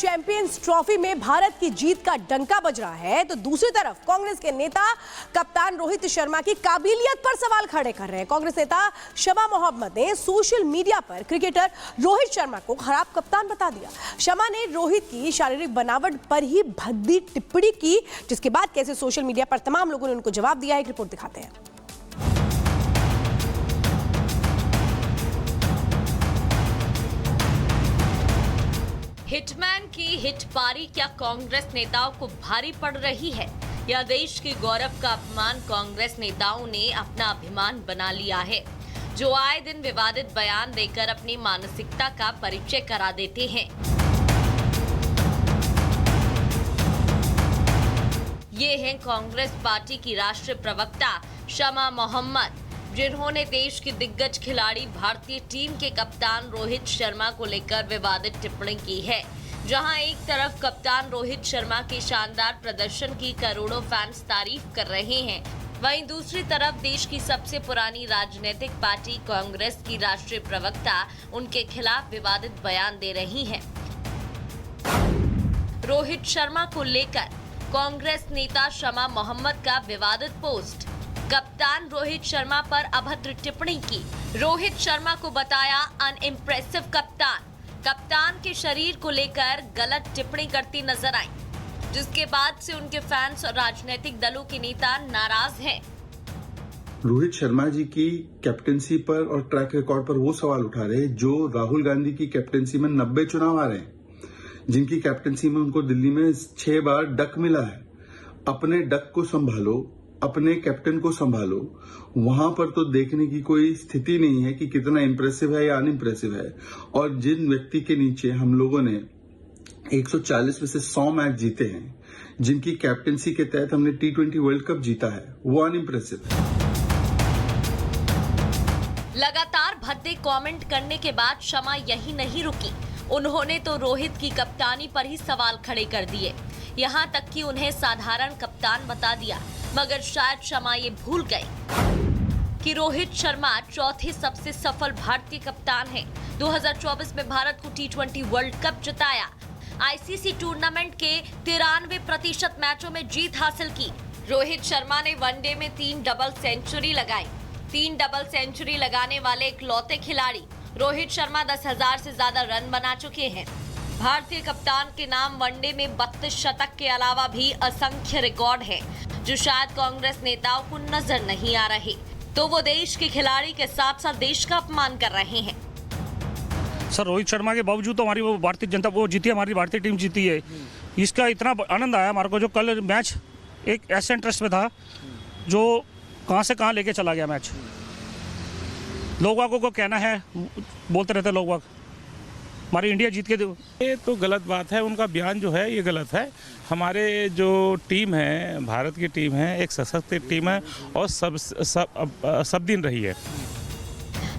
Champions trophy में भारत की जीत का डंका बज रहा है, तो दूसरी तरफ कांग्रेस के नेता कप्तान रोहित शर्मा की काबिलियत पर सवाल खड़े कर रहे हैं। कांग्रेस नेता शमा मोहम्मद ने सोशल मीडिया पर क्रिकेटर रोहित शर्मा को खराब कप्तान बता दिया। शमा ने रोहित की शारीरिक बनावट पर ही भद्दी टिप्पणी की, जिसके बाद कैसे सोशल मीडिया पर तमाम लोगों ने उनको जवाब दिया है, एक रिपोर्ट दिखाते हैं। हिटमैन की हिट पारी क्या कांग्रेस नेताओं को भारी पड़ रही है, या देश के गौरव का अपमान कांग्रेस नेताओं ने अपना अभिमान बना लिया है, जो आए दिन विवादित बयान देकर अपनी मानसिकता का परिचय करा देते हैं। ये हैं कांग्रेस पार्टी की राष्ट्रीय प्रवक्ता शमा मोहम्मद, जिन्होंने देश की दिग्गज खिलाड़ी भारतीय टीम के कप्तान रोहित शर्मा को लेकर विवादित टिप्पणी की है। जहां एक तरफ कप्तान रोहित शर्मा के शानदार प्रदर्शन की करोड़ों फैंस तारीफ कर रहे हैं, वहीं दूसरी तरफ देश की सबसे पुरानी राजनीतिक पार्टी कांग्रेस की राष्ट्रीय प्रवक्ता उनके खिलाफ विवादित बयान दे रही हैं। रोहित शर्मा को लेकर कांग्रेस नेता शमा मोहम्मद का विवादित पोस्ट। कप्तान रोहित शर्मा पर अभद्र टिप्पणी की। रोहित शर्मा को बताया अनइम्प्रेसिव कप्तान। कप्तान के शरीर को लेकर गलत टिप्पणी करती नजर आई, जिसके बाद से उनके फैंस और राजनीतिक दलों के नेता नाराज हैं। रोहित शर्मा जी की कैप्टेंसी पर और ट्रैक रिकॉर्ड पर वो सवाल उठा रहे हैं जो राहुल गांधी की कैप्टेंसी में 90 चुनाव आ रहे हैं, जिनकी कैप्टेंसी में उनको दिल्ली में 6 बार डक मिला है। अपने डक को संभालो, अपने कैप्टन को संभालो। वहां पर तो देखने की कोई स्थिति नहीं है कि कितना इंप्रेसिव है या अनइम्प्रेसिव है। और जिन व्यक्ति के नीचे हम लोगों ने 140 में से 100 मैच जीते हैं, जिनकी कैप्टेंसी के तहत हमने T20 वर्ल्ड कप जीता है, वो अनइम्प्रेसिव है। लगातार भद्दे कमेंट करने के बाद शमा यही नहीं रुकी, उन्होंने तो रोहित की कप्तानी पर ही सवाल खड़े कर दिए। यहाँ तक कि उन्हें साधारण कप्तान बता दिया, मगर शायद शमा ये भूल गए कि रोहित शर्मा चौथे सबसे सफल भारतीय कप्तान हैं। 2024 में भारत को T20 वर्ल्ड कप जिताया। ICC टूर्नामेंट के 93% मैचों में जीत हासिल की। रोहित शर्मा ने वनडे में 3 डबल सेंचुरी लगाई। 3 डबल सेंचुरी लगाने वाले इकलौते खिलाड़ी रोहित शर्मा 10,000 से ज्यादा रन बना चुके हैं। भारतीय कप्तान के नाम वनडे में 32 शतक के अलावा भी असंख्य रिकॉर्ड है, जो शायद कांग्रेस नेताओं को नजर नहीं आ रहे। तो वो देश के खिलाड़ी के साथ साथ देश का अपमान कर रहे हैं। सर, रोहित शर्मा के बावजूद तो हमारी वो भारतीय जनता वो जीती है, हमारी भारतीय टीम जीती है। इसका इतना आनंद आया हमारे को, जो कल मैच एक ऐसे इंटरेस्ट में था जो कहां से कहां लेके चला गया मैच। लोगों को कहना है, बोलते रहते लोग हमारी इंडिया जीत के दो। ये तो गलत बात है, उनका बयान जो है ये गलत है। हमारे जो टीम है, भारत की टीम है, एक सशक्त टीम है और सब दिन रही है।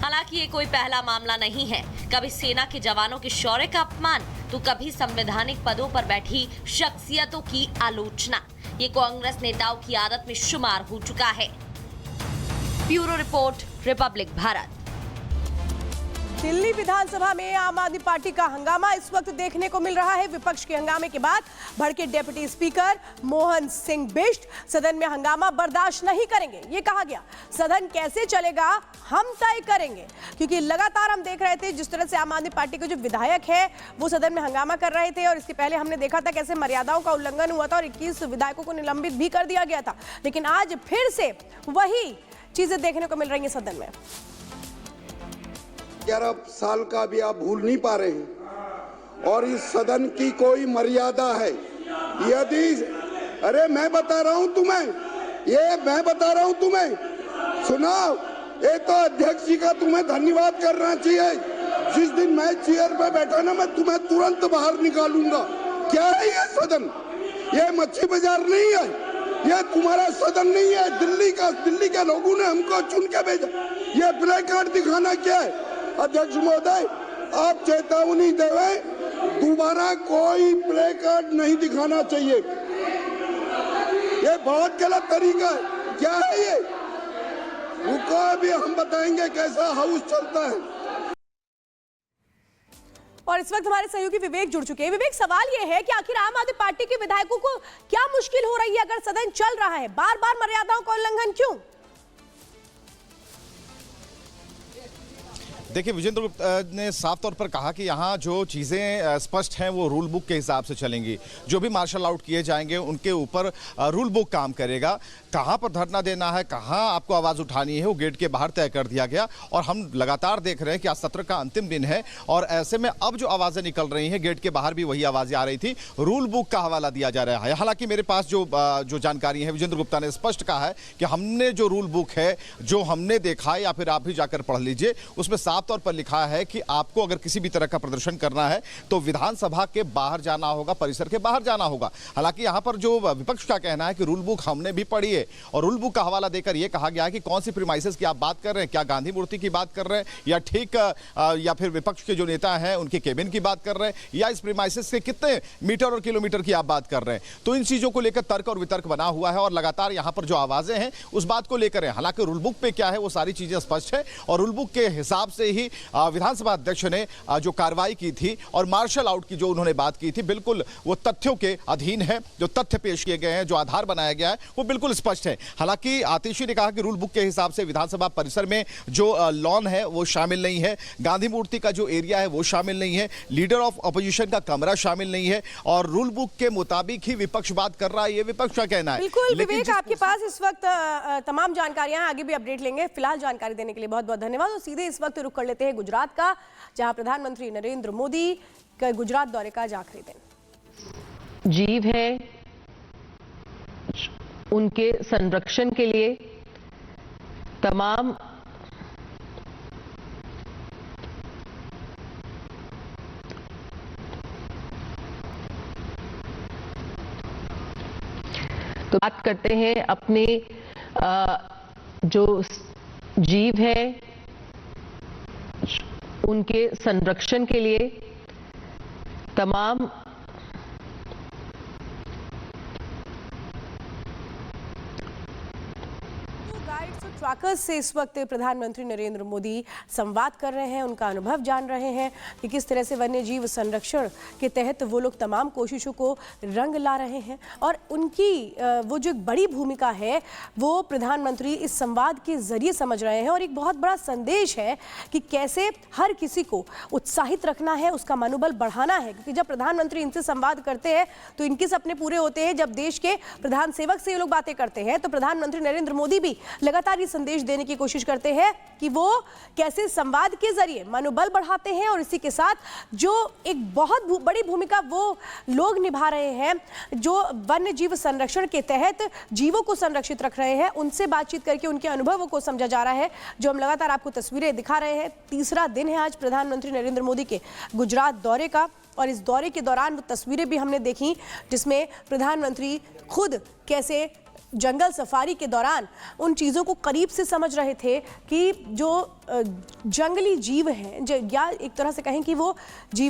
हालांकि ये कोई पहला मामला नहीं है। कभी सेना के जवानों के शौर्य का अपमान, तो कभी संवैधानिक पदों पर बैठी शख्सियतों की आलोचना। ये कांग्रेस नेताओं की आदत में शुमार हो चुका है। Bureau report, Republic Bharat. Delhi विधानसभा में आम आदमी पार्टी का हंगामा इस वक्त देखने को मिल रहा है। विपक्ष के हंगामे के बाद भड़के डिप्टी स्पीकर मोहन सिंह बिष्ट सदन में हंगामा बर्दाश्त नहीं करेंगे। ये कहा गया, सदन कैसे चलेगा हम तय करेंगे, क्योंकि लगातार हम देख रहे थे जिस तरह से आम आदमी पार्टी के जो विधायक है वो सदन में हंगामा कर रहे थे। और इसके पहले हमने देखा था कैसे मर्यादाओं का उल्लंघन हुआ था और 21 विधायकों को निलंबित भी कर दिया गया था। लेकिन आज फिर से वही चीजें देखने को मिल रही है सदन में। 11 साल का भी आप भूल नहीं पा रहे हैं, और इस सदन की कोई मर्यादा है। यदि अरे मैं बता रहा हूं तुम्हें, सुनाओ। ये तो अध्यक्ष जी का तुम्हें धन्यवाद करना चाहिए। जिस दिन मैं चेयर पे बैठा ना, मैं तुम्हें तुरंत बाहर निकालूंगा। क्या है ये सदन? ये मच्छी बाजार नहीं है, ये तुम्हारा सदन नहीं है। दिल्ली के लोगों ने हमको चुन के भेजा। ये प्ले कार्ड दिखाना क्या है? अध्यक्ष महोदय, आप चेतावनी देवे, दोबारा कोई प्ले कार्ड नहीं दिखाना चाहिए। ये बहुत गलत तरीका है। क्या है ये? रुको, अभी हम बताएंगे कैसा हाउस चलता है। और इस वक्त हमारे सहयोगी विवेक जुड़ चुके हैं। विवेक, सवाल यह है कि आखिर आम आदमी पार्टी के विधायकों को क्या मुश्किल हो रही है अगर सदन चल रहा है, बार बार मर्यादाओं का उल्लंघन क्यों? देखिए, विजेंद्र गुप्ता ने साफ तौर पर कहा कि यहाँ जो चीज़ें स्पष्ट हैं वो रूल बुक के हिसाब से चलेंगी। जो भी मार्शल आउट किए जाएंगे उनके ऊपर रूल बुक काम करेगा। कहाँ पर धरना देना है, कहाँ आपको आवाज़ उठानी है, वो गेट के बाहर तय कर दिया गया। और हम लगातार देख रहे हैं कि आज सत्र का अंतिम दिन है और ऐसे में अब जो आवाज़ें निकल रही हैं, गेट के बाहर भी वही आवाज़ें आ रही थी, रूल बुक का हवाला दिया जा रहा है। हालांकि मेरे पास जो जानकारी है, विजेंद्र गुप्ता ने स्पष्ट कहा है कि हमने जो रूल बुक है, जो हमने देखा है, या फिर आप भी जाकर पढ़ लीजिए, उसमें साफ तौर पर लिखा है कि आपको अगर किसी भी तरह का प्रदर्शन करना है तो विधानसभा के बाहर जाना होगा, परिसर के बाहर जाना होगा। हालांकि यहां पर जो विपक्ष का कहना है कि रूल बुक हमने भी पढ़ी है और रूल बुक का हवाला देकर यह कहा गया है कि कौन सी प्रीमाइसेस की आप बात कर रहे हैं, क्या गांधी मूर्ति की बात कर रहे हैं, या ठीक या फिर विपक्ष के जो नेता हैं उनके केबिन की बात कर रहे हैं, या इस प्रीमाइसेस के कितने मीटर और किलोमीटर की आप बात कर रहे हैं। तो इन चीजों को लेकर तर्क और वितर्क बना हुआ है और लगातार यहां पर जो आवाजें हैं उस बात को लेकर है। हालांकि रूल बुक पे क्या है वो सारी चीजें स्पष्ट है और रूल बुक के हिसाब से ही विधानसभा अध्यक्ष ने जो कार्रवाई की थी और मार्शल आउट की जो उन्होंने बात की थी, बिल्कुल वो तथ्यों के अधीन है। जो तथ्य पेश किए गए हैं, जो आधार बनाया गया है, वो बिल्कुल स्पष्ट है। हालांकि आतिशी ने कहा कि रूल बुक के हिसाब से विधानसभा परिसर में जो लॉन है वो शामिल नहीं है, गांधी मूर्ति का जो एरिया है वो शामिल नहीं है, लीडर ऑफ अपोजिशन का कमरा शामिल नहीं है और रूल बुक के मुताबिक ही विपक्ष बात कर रहा है, ये विपक्ष का कहना है। बिल्कुल विवेक, आपके पास इस वक्त तमाम जानकारियां, आगे भी अपडेट लेंगे। फिलहाल जानकारी देने के लिए बहुत बहुत धन्यवाद। और सीधे इस वक्त रुख कर लेते हैं गुजरात का, जहां प्रधानमंत्री नरेंद्र मोदी का गुजरात दौरे का आज आखिरी दिन। जीव है, उनके संरक्षण के लिए तमाम तो बात करते हैं अपने जो जीव है उनके संरक्षण के लिए तमाम ट्रैकर्स से इस वक्त प्रधानमंत्री नरेंद्र मोदी संवाद कर रहे हैं, उनका अनुभव जान रहे हैं कि किस तरह से वन्य जीव संरक्षण के तहत वो लोग तमाम कोशिशों को रंग ला रहे हैं और उनकी वो जो एक बड़ी भूमिका है वो प्रधानमंत्री इस संवाद के जरिए समझ रहे हैं। और एक बहुत बड़ा संदेश है कि कैसे हर किसी को उत्साहित रखना है, उसका मनोबल बढ़ाना है, क्योंकि जब प्रधानमंत्री इनसे संवाद करते हैं तो इनके सपने पूरे होते हैं। जब देश के प्रधान सेवक से ये लोग बातें करते हैं तो प्रधानमंत्री नरेंद्र मोदी भी लगातार संदेश देने की कोशिश करते हैं कि वो कैसे संवाद के जरिए मनोबल बढ़ाते हैं। और इसी के साथ जो एक बहुत बड़ी भूमिका वो लोग निभा रहे हैं जो वन्य जीव संरक्षण के तहत जीवों को संरक्षित रख रहे हैं, उनसे बातचीत करके उनके अनुभवों को समझा जा रहा है, जो हम लगातार आपको तस्वीरें दिखा रहे हैं। तीसरा दिन है आज प्रधानमंत्री नरेंद्र मोदी के गुजरात दौरे का और इस दौरे के दौरान वो तस्वीरें भी हमने देखी जिसमें प्रधानमंत्री खुद कैसे जंगल सफारी के दौरान उन चीज़ों को करीब से समझ रहे थे कि जो जंगली जीव हैं, या एक तरह से कहें कि वो जीव